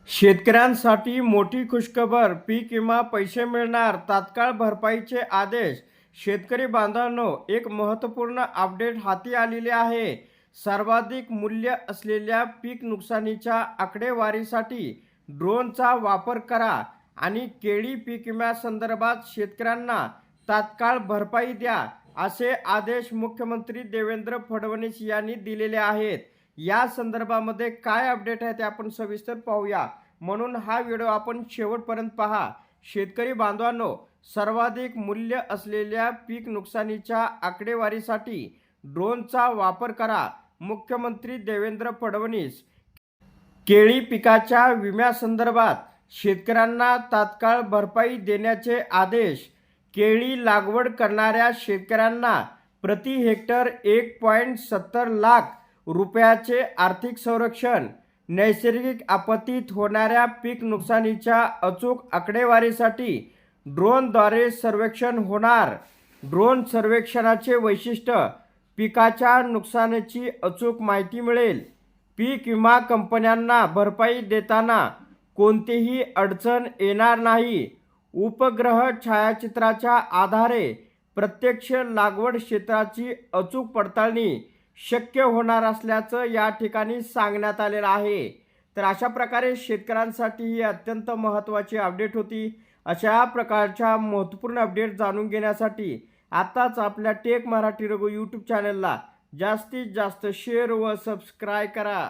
शेतकऱ्यांसाठी मोठी खुशखबर, पीक विमा पैसे मिळणार, तात्काळ भरपाईचे आदेश. शेतकरी बांधवांनो, एक महत्त्वपूर्ण अपडेट हाती आलेले आहे. सर्वाधिक मूल्य असलेल्या पीक नुकसानीच्या आकडेवारीसाठी ड्रोनचा वापर करा आणि केळी पीक विम्यासंदर्भात शेतकऱ्यांना तात्काळ भरपाई द्या, असे आदेश मुख्यमंत्री देवेंद्र फडणवीस यांनी दिलेले आहेत. या संदर्भामध्ये काय अपडेट आहे ते आपण सविस्तर पाहूया, म्हणून हा व्हिडिओ आपण शेवटपर्यंत पहा. शेतकरी बांधवांनो, सर्वाधिक मूल्य असलेल्या पीक नुकसानीच्या आकडेवारीसाठी ड्रोनचा वापर करा. मुख्यमंत्री देवेंद्र फडणवीस. केळी पिकाच्या विम्यासंदर्भात शेतकऱ्यांना तात्काळ भरपाई देण्याचे आदेश. केळी लागवड करणाऱ्या शेतकऱ्यांना प्रति हेक्टर 1.70 लाख रुपयाचे आर्थिक संरक्षण. नैसर्गिक आपत्तीत होणाऱ्या पीक नुकसानीच्या अचूक आकडेवारीसाठी ड्रोनद्वारे सर्वेक्षण होणार. ड्रोन सर्वेक्षणाचे वैशिष्ट्य, पिकाच्या नुकसानीची अचूक माहिती मिळेल. पीक विमा कंपन्यांना भरपाई देताना कोणतीही अडचण येणार नाही. उपग्रह छायाचित्राच्या आधारे प्रत्यक्ष लागवड क्षेत्राची अचूक पडताळणी शक्य होणार असल्याचं या ठिकाणी सांगण्यात आलेलं आहे. तर अशा प्रकारे शेतकऱ्यांसाठी ही अत्यंत महत्त्वाची अपडेट होती. अशा प्रकारच्या महत्त्वपूर्ण अपडेट जाणून घेण्यासाठी आताच आपल्या टेक मराठी रघु यूट्यूब चॅनलला जास्तीत जास्त शेअर व सबस्क्राईब करा.